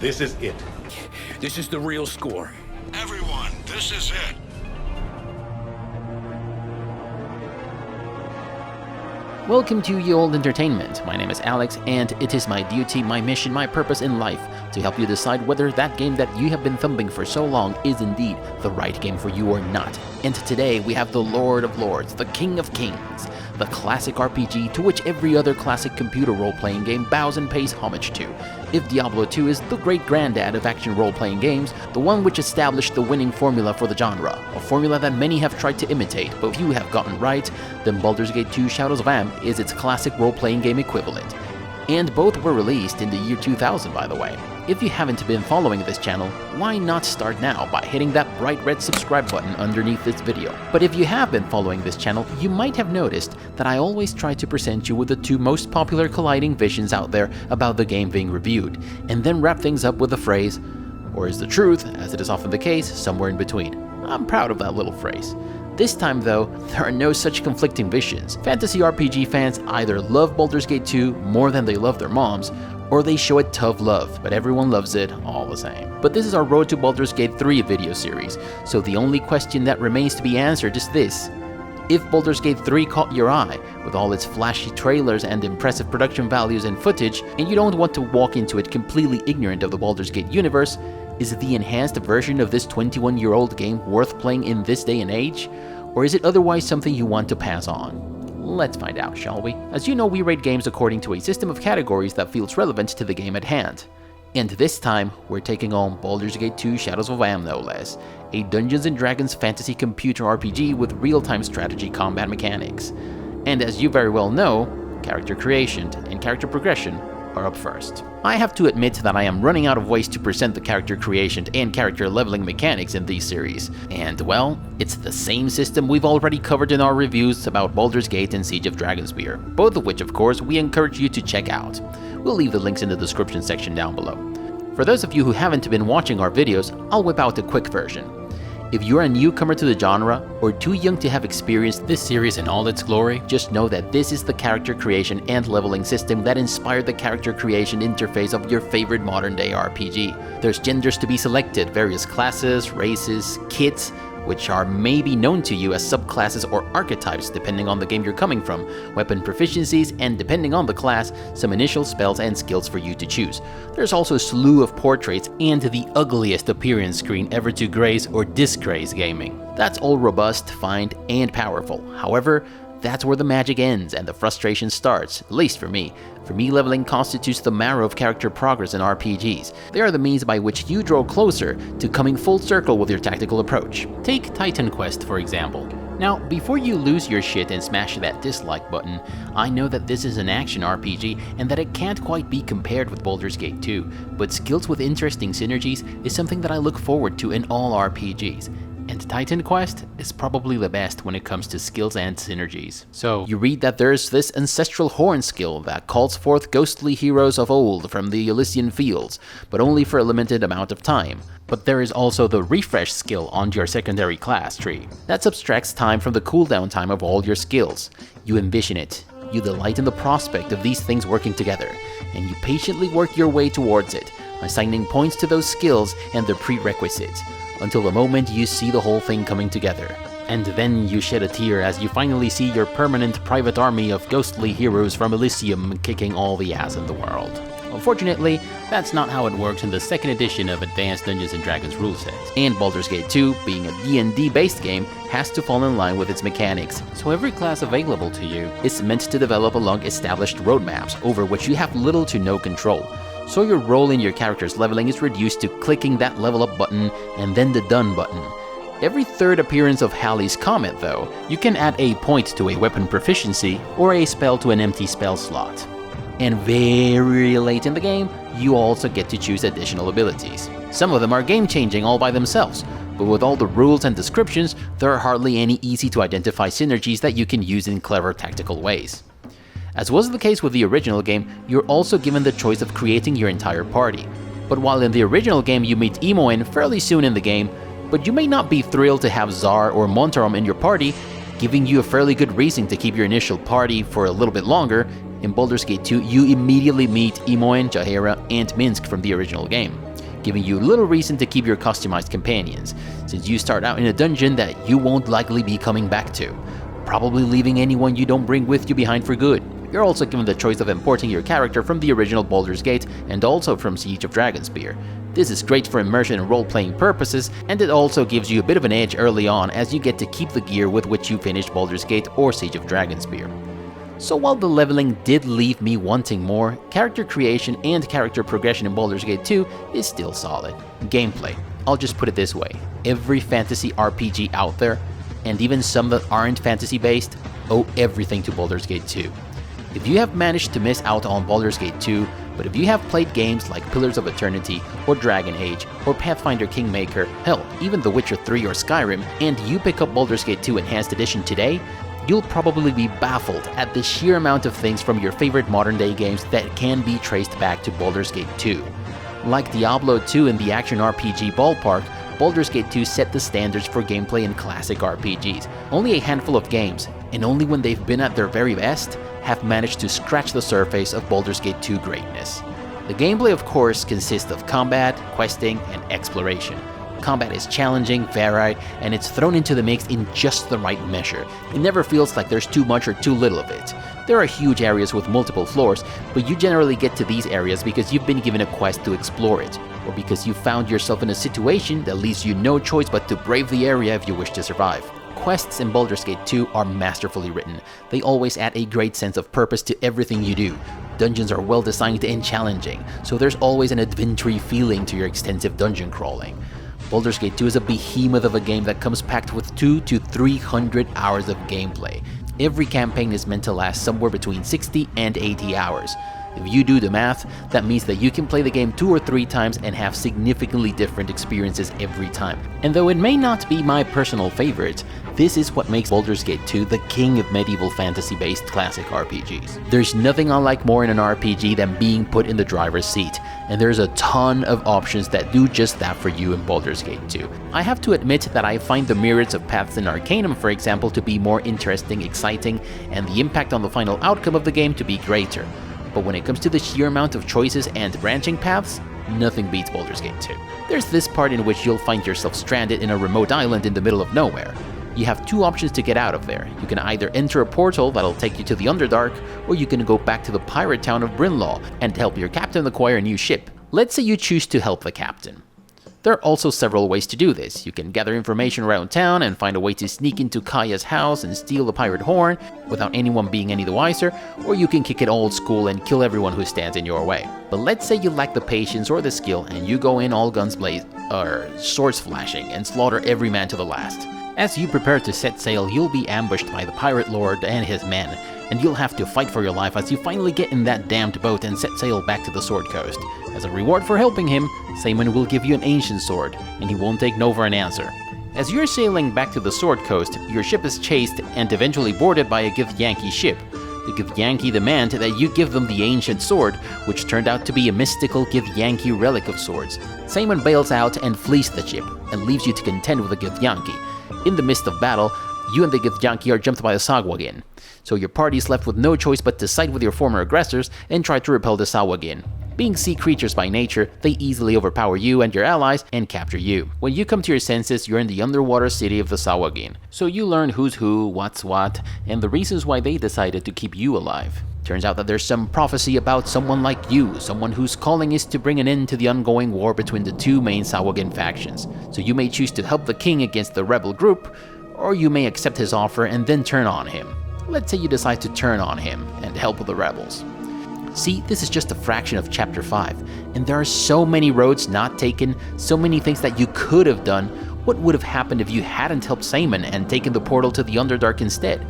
This is it. This is the real score. Everyone, this is it. Welcome to Ye Olde Entertainment. My name is Alex, and it is my duty, my mission, my purpose in life to help you decide whether that game that you have been thumping for so long is indeed the right game for you or not. And today we have the Lord of Lords, the King of Kings, the classic RPG to which every other classic computer role-playing game bows and pays homage to. If Diablo 2 is the great granddad of action role-playing games, the one which established the winning formula for the genre, a formula that many have tried to imitate, but few have gotten right, then Baldur's Gate 2 Shadows of Amn is its classic role-playing game equivalent. And both were released in the year 2000, by the way. If you haven't been following this channel, why not start now by hitting that bright red subscribe button underneath this video? But if you have been following this channel, you might have noticed that I always try to present you with the two most popular colliding visions out there about the game being reviewed, and then wrap things up with the phrase, or is the truth, as it is often the case, somewhere in between. I'm proud of that little phrase. This time though, there are no such conflicting visions. Fantasy RPG fans either love Baldur's Gate 2 more than they love their moms, or they show it tough love, but everyone loves it all the same. But this is our Road to Baldur's Gate 3 video series, so the only question that remains to be answered is this. If Baldur's Gate 3 caught your eye, with all its flashy trailers and impressive production values and footage, and you don't want to walk into it completely ignorant of the Baldur's Gate universe, is the enhanced version of this 21-year-old game worth playing in this day and age? Or is it otherwise something you want to pass on? Let's find out, shall we? As you know, we rate games according to a system of categories that feels relevant to the game at hand. And this time, we're taking on Baldur's Gate 2 Shadows of Amn no less, a Dungeons & Dragons fantasy computer RPG with real-time strategy combat mechanics. And as you very well know, character creation and character progression are up first. I have to admit that I am running out of ways to present the character creation and character leveling mechanics in these series, and well, it's the same system we've already covered in our reviews about Baldur's Gate and Siege of Dragonspear, both of which of course we encourage you to check out. We'll leave the links in the description section down below. For those of you who haven't been watching our videos, I'll whip out a quick version. If you're a newcomer to the genre, or too young to have experienced this series in all its glory, just know that this is the character creation and leveling system that inspired the character creation interface of your favorite modern-day RPG. There's genders to be selected, various classes, races, kits, which are maybe known to you as subclasses or archetypes depending on the game you're coming from, weapon proficiencies, and depending on the class, some initial spells and skills for you to choose. There's also a slew of portraits and the ugliest appearance screen ever to grace or disgrace gaming. That's all robust, fine, and powerful. However, that's where the magic ends and the frustration starts, at least for me. For me, leveling constitutes the marrow of character progress in RPGs. They are the means by which you draw closer to coming full circle with your tactical approach. Take Titan Quest, for example. Now, before you lose your shit and smash that dislike button, I know that this is an action RPG and that it can't quite be compared with Baldur's Gate 2, but skills with interesting synergies is something that I look forward to in all RPGs. And Titan Quest is probably the best when it comes to skills and synergies. So, you read that there's this ancestral horn skill that calls forth ghostly heroes of old from the Elysian fields, but only for a limited amount of time. But there is also the refresh skill on your secondary class tree. That subtracts time from the cooldown time of all your skills. You envision it, you delight in the prospect of these things working together, and you patiently work your way towards it, assigning points to those skills and their prerequisites, until the moment you see the whole thing coming together. And then you shed a tear as you finally see your permanent private army of ghostly heroes from Elysium kicking all the ass in the world. Unfortunately, that's not how it works in the second edition of Advanced Dungeons & Dragons rule set. And Baldur's Gate 2, being a D&D based game, has to fall in line with its mechanics, so every class available to you is meant to develop along established roadmaps over which you have little to no control. So your role in your character's leveling is reduced to clicking that level up button and then the done button. Every third appearance of Halley's Comet though, you can add a point to a weapon proficiency or a spell to an empty spell slot. And very late in the game, you also get to choose additional abilities. Some of them are game-changing all by themselves, but with all the rules and descriptions, there are hardly any easy to identify synergies that you can use in clever tactical ways. As was the case with the original game, you're also given the choice of creating your entire party. But while in the original game you meet Imoen fairly soon in the game, but you may not be thrilled to have Zar or Montarom in your party, giving you a fairly good reason to keep your initial party for a little bit longer. In Baldur's Gate 2, you immediately meet Imoen, Jaheira, and Minsc from the original game. giving you little reason to keep your customized companions, since you start out in a dungeon that you won't likely be coming back to, probably leaving anyone you don't bring with you behind for good. You're also given the choice of importing your character from the original Baldur's Gate and also from Siege of Dragonspear. This is great for immersion and role-playing purposes, and it also gives you a bit of an edge early on as you get to keep the gear with which you finished Baldur's Gate or Siege of Dragonspear. So while the leveling did leave me wanting more, character creation and character progression in Baldur's Gate 2 is still solid. Gameplay, I'll just put it this way, every fantasy RPG out there, and even some that aren't fantasy based, owe everything to Baldur's Gate 2. If you have managed to miss out on Baldur's Gate 2, but if you have played games like Pillars of Eternity, or Dragon Age, or Pathfinder Kingmaker, hell, even The Witcher 3 or Skyrim, and you pick up Baldur's Gate 2 Enhanced Edition today, you'll probably be baffled at the sheer amount of things from your favorite modern-day games that can be traced back to Baldur's Gate 2. Like Diablo 2 in the action RPG ballpark, Baldur's Gate 2 set the standards for gameplay in classic RPGs. Only a handful of games, and only when they've been at their very best, have managed to scratch the surface of Baldur's Gate 2 greatness. The gameplay, of course, consists of combat, questing, and exploration. Combat is challenging, varied, and it's thrown into the mix in just the right measure. It never feels like there's too much or too little of it. There are huge areas with multiple floors, but you generally get to these areas because you've been given a quest to explore it, or because you found yourself in a situation that leaves you no choice but to brave the area if you wish to survive. Quests in Baldur's Gate 2 are masterfully written. They always add a great sense of purpose to everything you do. Dungeons are well designed and challenging, so there's always an adventure feeling to your extensive dungeon crawling. Baldur's Gate 2 is a behemoth of a game that comes packed with 200 to 300 hours of gameplay. Every campaign is meant to last somewhere between 60 and 80 hours. If you do the math, that means that you can play the game 2 or 3 times and have significantly different experiences every time. And though it may not be my personal favorite, this is what makes Baldur's Gate 2 the king of medieval fantasy-based classic RPGs. There's nothing I like more in an RPG than being put in the driver's seat, and there's a ton of options that do just that for you in Baldur's Gate 2. I have to admit that I find the myriads of paths in Arcanum, for example, to be more interesting, exciting, and the impact on the final outcome of the game to be greater. But when it comes to the sheer amount of choices and branching paths, nothing beats Baldur's Gate 2. There's this part in which you'll find yourself stranded in a remote island in the middle of nowhere. You have 2 options to get out of there. You can either enter a portal that'll take you to the Underdark, or you can go back to the pirate town of Brynlaw and help your captain acquire a new ship. Let's say you choose to help the captain. There are also several ways to do this. You can gather information around town and find a way to sneak into Kaya's house and steal the pirate horn without anyone being any the wiser, or you can kick it old school and kill everyone who stands in your way. But let's say you lack the patience or the skill and you go in all guns swords flashing and slaughter every man to the last. As you prepare to set sail, you'll be ambushed by the pirate lord and his men, and you'll have to fight for your life as you finally get in that damned boat and set sail back to the Sword Coast. As a reward for helping him, Simon will give you an ancient sword, and he won't take no for an answer. As you're sailing back to the Sword Coast, your ship is chased and eventually boarded by a Githyanki ship. The Githyanki demand that you give them the ancient sword, which turned out to be a mystical Githyanki relic of swords. Simon bails out and flees the ship, and leaves you to contend with the Githyanki. In the midst of battle, you and the Githyanki are jumped by the Sahuagin, so your party is left with no choice but to side with your former aggressors and try to repel the Sahuagin. Being sea creatures by nature, they easily overpower you and your allies and capture you. When you come to your senses, you're in the underwater city of the Sahuagin, so you learn who's who, what's what, and the reasons why they decided to keep you alive. Turns out that there's some prophecy about someone like you, someone whose calling is to bring an end to the ongoing war between the 2 main Sahuagin factions. So you may choose to help the king against the rebel group, or you may accept his offer and then turn on him. Let's say you decide to turn on him and help with the rebels. See, this is just a fraction of Chapter 5, and there are so many roads not taken, so many things that you could have done. What would have happened if you hadn't helped Simon and taken the portal to the Underdark instead?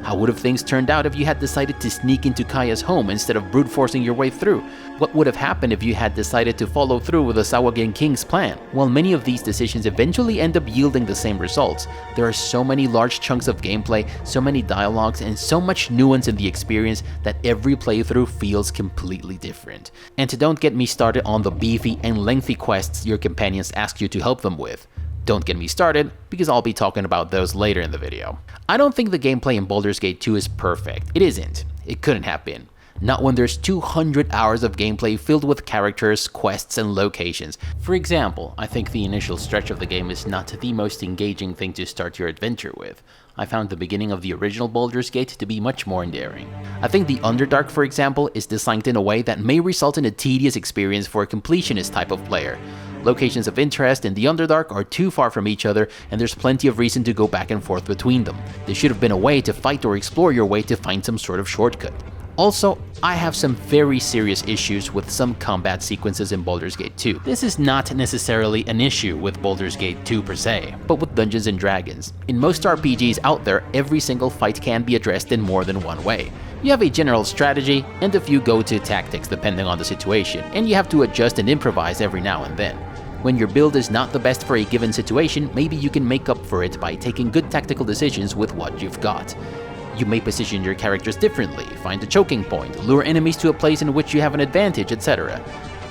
How would have things turned out if you had decided to sneak into Kaya's home instead of brute forcing your way through? What would have happened if you had decided to follow through with the Sahuagin King's plan? While many of these decisions eventually end up yielding the same results, there are so many large chunks of gameplay, so many dialogues, and so much nuance in the experience that every playthrough feels completely different. And don't get me started on the beefy and lengthy quests your companions ask you to help them with. Don't get me started, because I'll be talking about those later in the video. I don't think the gameplay in Baldur's Gate 2 is perfect. It isn't. It couldn't have been. not when there's 200 hours of gameplay filled with characters, quests, and locations. For example, I think the initial stretch of the game is not the most engaging thing to start your adventure with. I found the beginning of the original Baldur's Gate to be much more endearing. I think the Underdark, for example, is designed in a way that may result in a tedious experience for a completionist type of player. Locations of interest in the Underdark are too far from each other, and there's plenty of reason to go back and forth between them. There should have been a way to fight or explore your way to find some sort of shortcut. Also, I have some very serious issues with some combat sequences in Baldur's Gate 2. This is not necessarily an issue with Baldur's Gate 2 per se, but with Dungeons & Dragons. In most RPGs out there, every single fight can be addressed in more than one way. You have a general strategy and a few go-to tactics depending on the situation, and you have to adjust and improvise every now and then. When your build is not the best for a given situation, maybe you can make up for it by taking good tactical decisions with what you've got. You may position your characters differently, find a choking point, lure enemies to a place in which you have an advantage, etc.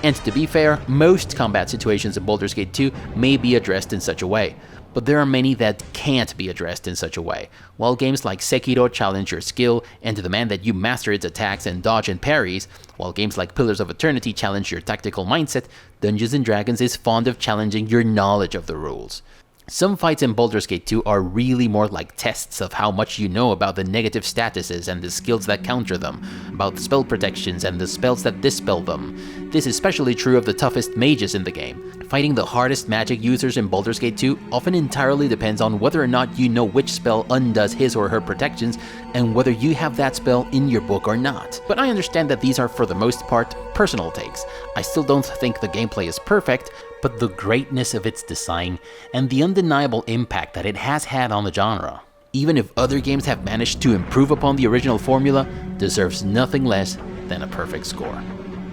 And to be fair, most combat situations in Baldur's Gate 2 may be addressed in such a way, but there are many that can't be addressed in such a way. While games like Sekiro challenge your skill and demand that you master its attacks and dodge and parries, while games like Pillars of Eternity challenge your tactical mindset, Dungeons & Dragons is fond of challenging your knowledge of the rules. Some fights in Baldur's Gate 2 are really more like tests of how much you know about the negative statuses and the skills that counter them, about spell protections and the spells that dispel them. This is especially true of the toughest mages in the game. Fighting the hardest magic users in Baldur's Gate 2 often entirely depends on whether or not you know which spell undoes his or her protections and whether you have that spell in your book or not. But I understand that these are for the most part personal takes. I still don't think the gameplay is perfect, but the greatness of its design and the undeniable impact that it has had on the genre, even if other games have managed to improve upon the original formula, deserves nothing less than a perfect score.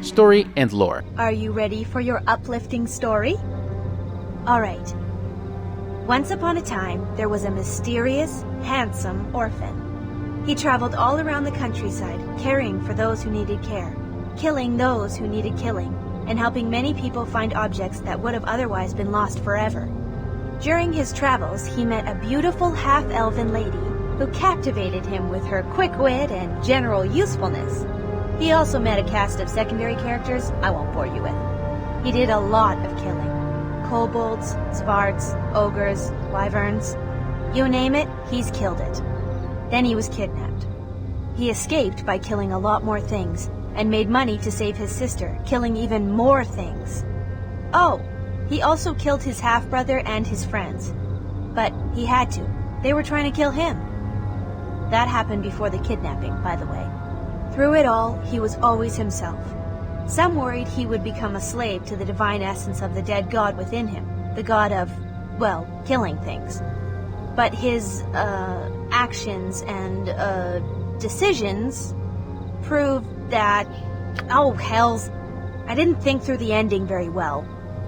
Story and lore. Are you ready for your uplifting story? Alright. Once upon a time, there was a mysterious, handsome orphan. He traveled all around the countryside, caring for those who needed care, killing those who needed killing, and helping many people find objects that would have otherwise been lost forever. During his travels, he met a beautiful half-elven lady who captivated him with her quick wit and general usefulness. He also met a cast of secondary characters I won't bore you with. He did a lot of killing. Kobolds, svarts, ogres, wyverns. You name it, he's killed it. Then he was kidnapped. He escaped by killing a lot more things, and made money to save his sister, killing even more things. Oh, he also killed his half-brother and his friends. But he had to. They were trying to kill him. That happened before the kidnapping, by the way. Through it all, he was always himself. Some worried he would become a slave to the divine essence of the dead god within him, the god of, well, killing things. But his, actions and, decisions proved that, oh hells, I didn't think through the ending very well.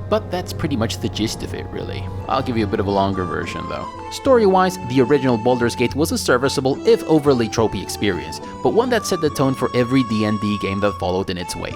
But that's pretty much the gist of it, really. I'll give you a bit of a longer version, though. Story-wise, the original Baldur's Gate was a serviceable, if overly tropey experience, but one that set the tone for every D&D game that followed in its wake.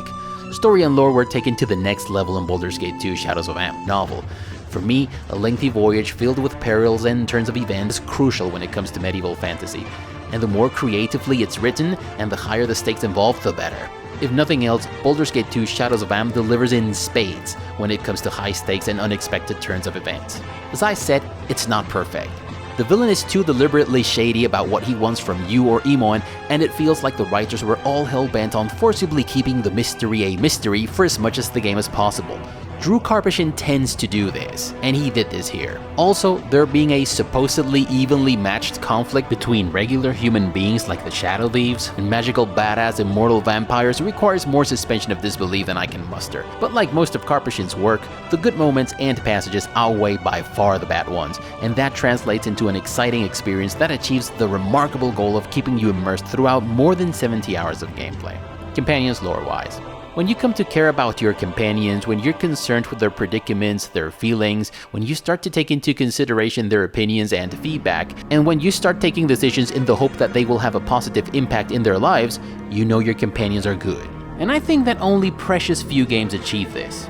Story and lore were taken to the next level in Baldur's Gate 2 Shadows of Amn novel. For me, a lengthy voyage filled with perils and turns of events is crucial when it comes to medieval fantasy, and the more creatively it's written and the higher the stakes involved, the better. If nothing else, Baldur's Gate 2 Shadows of Amn delivers in spades when it comes to high stakes and unexpected turns of events. As I said, it's not perfect. The villain is too deliberately shady about what he wants from you or Imoen, and it feels like the writers were all hell-bent on forcibly keeping the mystery a mystery for as much as the game as possible. Drew Karpyshyn tends to do this, and he did this here. Also, there being a supposedly evenly matched conflict between regular human beings like the Shadow Thieves and magical badass immortal vampires requires more suspension of disbelief than I can muster. But like most of Karpyshyn's work, the good moments and passages outweigh by far the bad ones, and that translates into an exciting experience that achieves the remarkable goal of keeping you immersed throughout more than 70 hours of gameplay. Companions lore-wise. When you come to care about your companions, when you're concerned with their predicaments, their feelings, when you start to take into consideration their opinions and feedback, and when you start taking decisions in the hope that they will have a positive impact in their lives, you know your companions are good. And I think that only precious few games achieve this.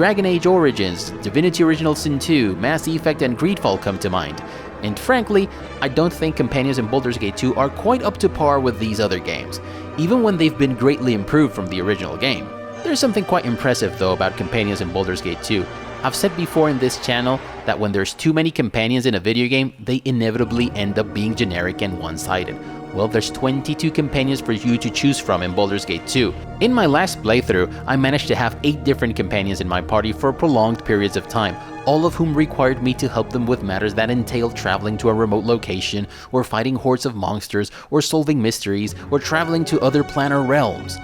Dragon Age Origins, Divinity Original Sin 2, Mass Effect, and Greedfall come to mind. And frankly, I don't think companions in Baldur's Gate 2 are quite up to par with these other games, even when they've been greatly improved from the original game. There's something quite impressive though about companions in Baldur's Gate 2. I've said before in this channel that when there's too many companions in a video game, they inevitably end up being generic and one-sided. Well, there's 22 companions for you to choose from in Baldur's Gate 2. In my last playthrough, I managed to have 8 different companions in my party for prolonged periods of time, all of whom required me to help them with matters that entailed traveling to a remote location, or fighting hordes of monsters, or solving mysteries, or traveling to other planar realms.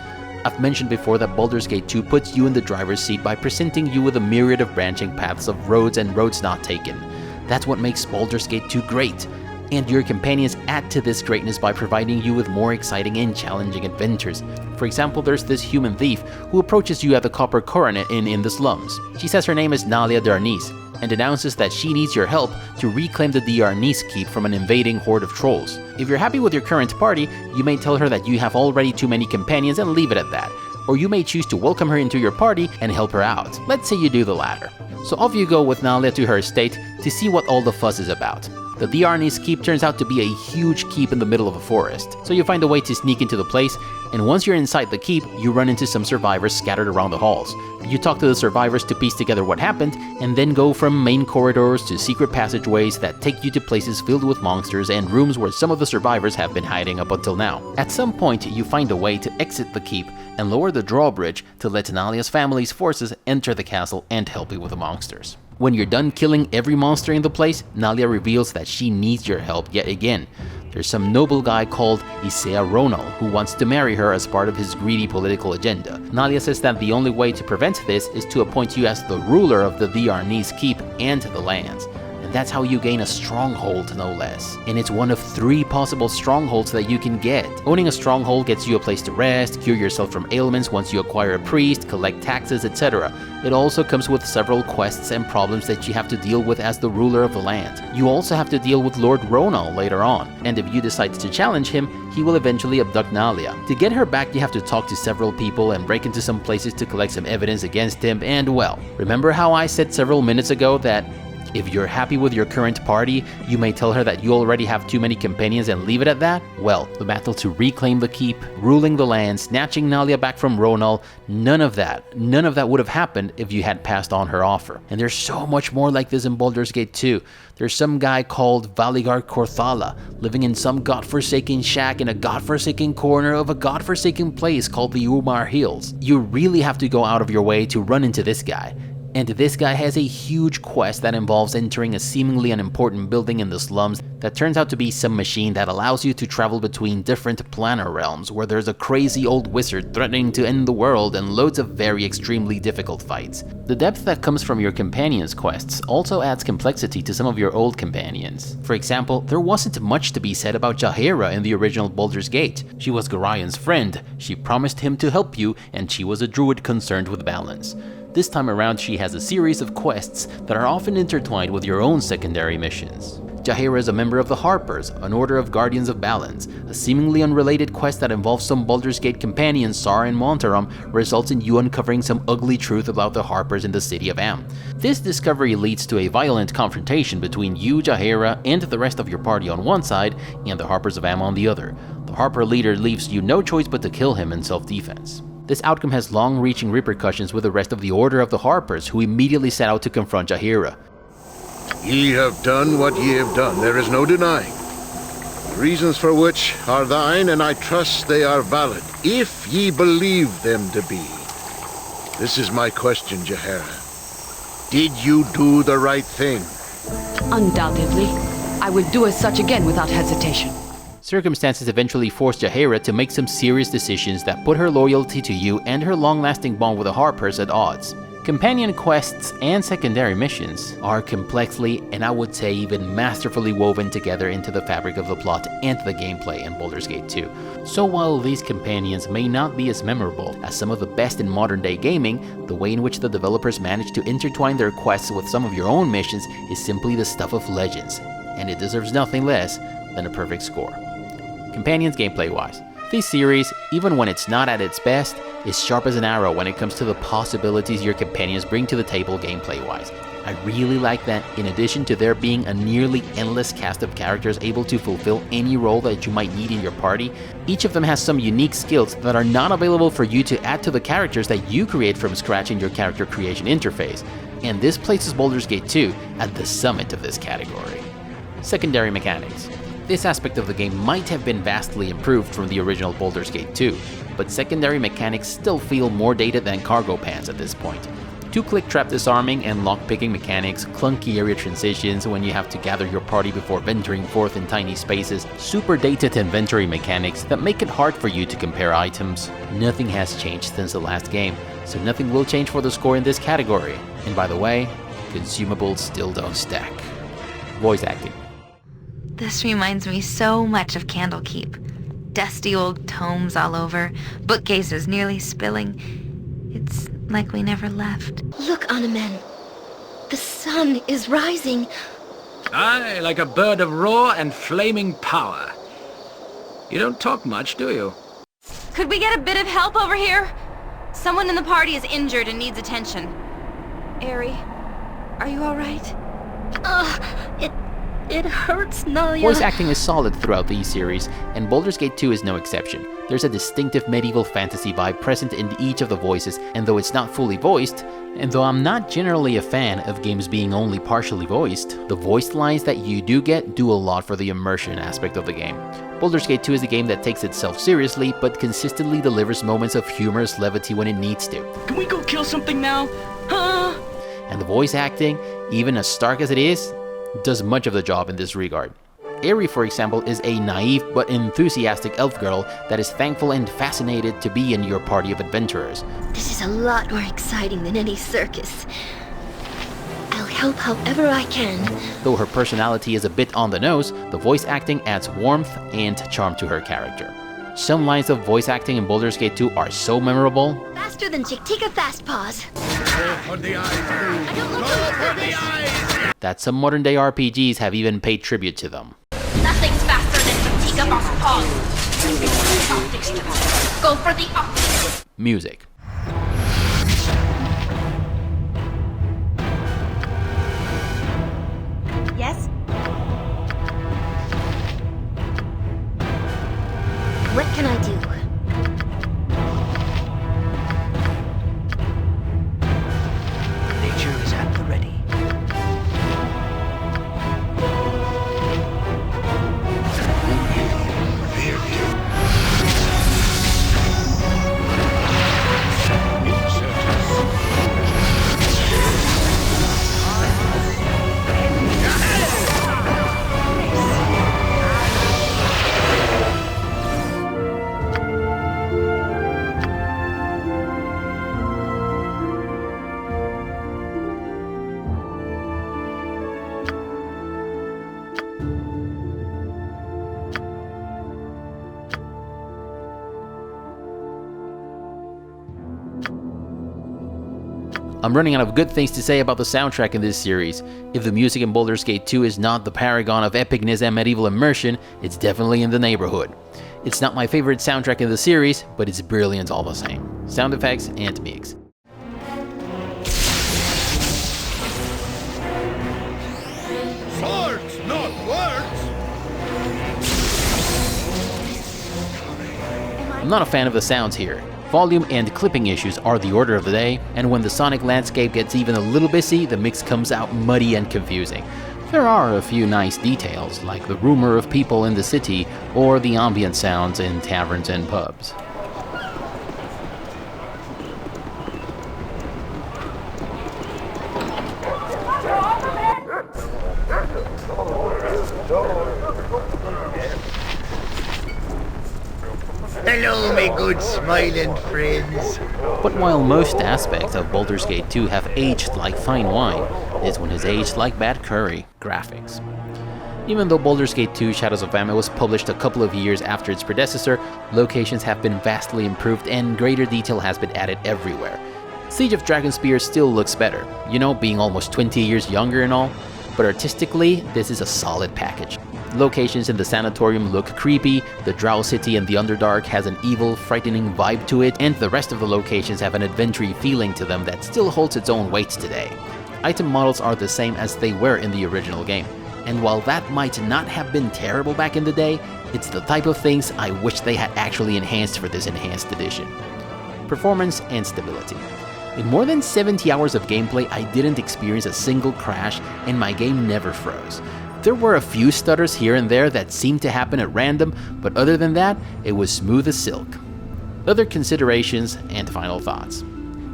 I've mentioned before that Baldur's Gate 2 puts you in the driver's seat by presenting you with a myriad of branching paths of roads and roads not taken. That's what makes Baldur's Gate 2 great. And your companions add to this greatness by providing you with more exciting and challenging adventures. For example, there's this human thief who approaches you at the Copper Coronet Inn in the slums. She says her name is Nalia Darnice, and announces that she needs your help to reclaim the Darnice Keep from an invading horde of trolls. If you're happy with your current party, you may tell her that you have already too many companions and leave it at that. Or you may choose to welcome her into your party and help her out. Let's say you do the latter. So off you go with Nalia to her estate to see what all the fuss is about. The Darnice Keep turns out to be a huge keep in the middle of a forest, so you find a way to sneak into the place, and once you're inside the keep, you run into some survivors scattered around the halls. You talk to the survivors to piece together what happened, and then go from main corridors to secret passageways that take you to places filled with monsters and rooms where some of the survivors have been hiding up until now. At some point, you find a way to exit the keep and lower the drawbridge to let Nalia's family's forces enter the castle and help you with the monsters. When you're done killing every monster in the place, Nalia reveals that she needs your help yet again. There's some noble guy called Isaiah Ronal who wants to marry her as part of his greedy political agenda. Nalia says that the only way to prevent this is to appoint you as the ruler of the Darnice Keep and the lands. And that's how you gain a stronghold, no less. And it's one of 3 possible strongholds that you can get. Owning a stronghold gets you a place to rest, cure yourself from ailments once you acquire a priest, collect taxes, etc. It also comes with several quests and problems that you have to deal with as the ruler of the land. You also have to deal with Lord Ronal later on, and if you decide to challenge him, he will eventually abduct Nalia. To get her back, you have to talk to several people and break into some places to collect some evidence against him, and well, remember how I said several minutes ago that if you're happy with your current party, you may tell her that you already have too many companions and leave it at that? Well, the battle to reclaim the keep, ruling the land, snatching Nalia back from Ronal, none of that would have happened if you had passed on her offer. And there's so much more like this in Baldur's Gate 2. There's some guy called Valigar Korthala, living in some godforsaken shack in a godforsaken corner of a godforsaken place called the Umar Hills. You really have to go out of your way to run into this guy. And this guy has a huge quest that involves entering a seemingly unimportant building in the slums that turns out to be some machine that allows you to travel between different planar realms where there's a crazy old wizard threatening to end the world and loads of very extremely difficult fights. The depth that comes from your companions' quests also adds complexity to some of your old companions. For example, there wasn't much to be said about Jaheira in the original Baldur's Gate. She was Gorian's friend, she promised him to help you, and she was a druid concerned with balance. This time around, she has a series of quests that are often intertwined with your own secondary missions. Jaheira is a member of the Harpers, an order of Guardians of Balance. A seemingly unrelated quest that involves some Baldur's Gate companions, Sar and Montaram, results in you uncovering some ugly truth about the Harpers in the city of Am. This discovery leads to a violent confrontation between you, Jaheira, and the rest of your party on one side, and the Harpers of Am on the other. The Harper leader leaves you no choice but to kill him in self-defense. This outcome has long-reaching repercussions with the rest of the Order of the Harpers, who immediately set out to confront Jaheira. Ye have done what ye have done, there is no denying. The reasons for which are thine, and I trust they are valid, if ye believe them to be. This is my question, Jaheira. Did you do the right thing? Undoubtedly. I would do as such again without hesitation. Circumstances eventually forced Jaheira to make some serious decisions that put her loyalty to you and her long-lasting bond with the Harpers at odds. Companion quests and secondary missions are complexly, and I would say even masterfully woven together into the fabric of the plot and the gameplay in Baldur's Gate 2. So while these companions may not be as memorable as some of the best in modern-day gaming, the way in which the developers managed to intertwine their quests with some of your own missions is simply the stuff of legends, and it deserves nothing less than a perfect score. Companions gameplay-wise, this series, even when it's not at its best, is sharp as an arrow when it comes to the possibilities your companions bring to the table gameplay-wise. I really like that in addition to there being a nearly endless cast of characters able to fulfill any role that you might need in your party, each of them has some unique skills that are not available for you to add to the characters that you create from scratch in your character creation interface, and this places Baldur's Gate 2 at the summit of this category. Secondary mechanics. This aspect of the game might have been vastly improved from the original Baldur's Gate 2, but secondary mechanics still feel more dated than cargo pants at this point. Two-click trap disarming and lockpicking mechanics, clunky area transitions when you have to gather your party before venturing forth in tiny spaces, super dated inventory mechanics that make it hard for you to compare items. Nothing has changed since the last game, so nothing will change for the score in this category. And by the way, consumables still don't stack. Voice acting. This reminds me so much of Candlekeep. Dusty old tomes all over, bookcases nearly spilling. It's like we never left. Look, Anamen. The sun is rising. Aye, like a bird of raw and flaming power. You don't talk much, do you? Could we get a bit of help over here? Someone in the party is injured and needs attention. Aerie, are you alright? It hurts, Nalia. Voice acting is solid throughout the series, and Baldur's Gate 2 is no exception. There's a distinctive medieval fantasy vibe present in each of the voices, and though it's not fully voiced, and though I'm not generally a fan of games being only partially voiced, the voiced lines that you do get do a lot for the immersion aspect of the game. Baldur's Gate 2 is a game that takes itself seriously, but consistently delivers moments of humorous levity when it needs to. Can we go kill something now? Huh? And the voice acting, even as stark as it is, does much of the job in this regard. Aerie, for example, is a naive but enthusiastic elf girl that is thankful and fascinated to be in your party of adventurers. This is a lot more exciting than any circus. I'll help however I can. Though her personality is a bit on the nose, the voice acting adds warmth and charm to her character. Some lines of voice acting in Baldur's Gate 2 are so memorable. Faster than Chick-Tika Fast Paws. For the eyes, I don't want to look for this. That some modern-day RPGs have even paid tribute to them. Nothing's faster than Chick-Tika Fast Paws. Optics. Go for the optics. Music. Yes? What can I do? Nature is at the ready. I'm running out of good things to say about the soundtrack in this series. If the music in Baldur's Gate 2 is not the paragon of epicness and medieval immersion, it's definitely in the neighborhood. It's not my favorite soundtrack in the series, but it's brilliant all the same. Sound effects and mix. Swords, not words! I'm not a fan of the sounds here. Volume and clipping issues are the order of the day, and when the sonic landscape gets even a little busy, the mix comes out muddy and confusing. There are a few nice details, like the rumor of people in the city, or the ambient sounds in taverns and pubs. Hello, my good smiling friends. But while most aspects of Baldur's Gate 2 have aged like fine wine, this one has aged like bad curry. Graphics. Even though Baldur's Gate 2 Shadows of Amn was published a couple of years after its predecessor, locations have been vastly improved and greater detail has been added everywhere. Siege of Dragonspear still looks better, you know, being almost 20 years younger and all. but artistically, this is a solid package. Locations in the sanatorium look creepy, the Drow City in the Underdark has an evil, frightening vibe to it, and the rest of the locations have an adventure feeling to them that still holds its own weight today. Item models are the same as they were in the original game, and while that might not have been terrible back in the day, it's the type of things I wish they had actually enhanced for this enhanced edition. Performance and stability. In more than 70 hours of gameplay, I didn't experience a single crash, and my game never froze. There were a few stutters here and there that seemed to happen at random, but other than that, it was smooth as silk. Other considerations and final thoughts.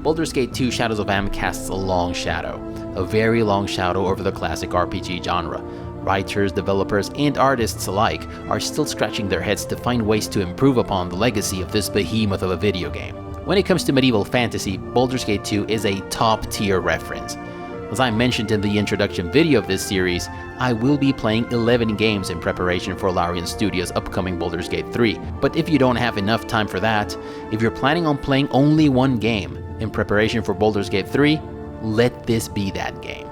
Baldur's Gate 2 Shadows of Am casts a long shadow, a very long shadow over the classic RPG genre. Writers, developers, and artists alike are still scratching their heads to find ways to improve upon the legacy of this behemoth of a video game. When it comes to medieval fantasy, Baldur's Gate 2 is a top-tier reference. As I mentioned in the introduction video of this series, I will be playing 11 games in preparation for Larian Studios' upcoming Baldur's Gate 3, but if you don't have enough time for that, if you're planning on playing only one game in preparation for Baldur's Gate 3, let this be that game.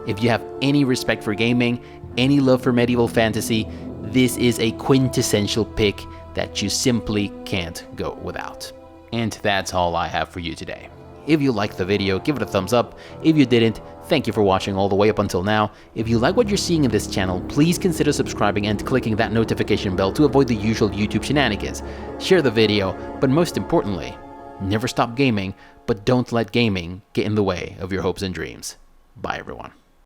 If you have any respect for gaming, any love for medieval fantasy, this is a quintessential pick that you simply can't go without. And that's all I have for you today. If you liked the video, give it a thumbs up. If you didn't, thank you for watching all the way up until now. If you like what you're seeing in this channel, please consider subscribing and clicking that notification bell to avoid the usual YouTube shenanigans. Share the video, but most importantly, never stop gaming, but don't let gaming get in the way of your hopes and dreams. Bye everyone.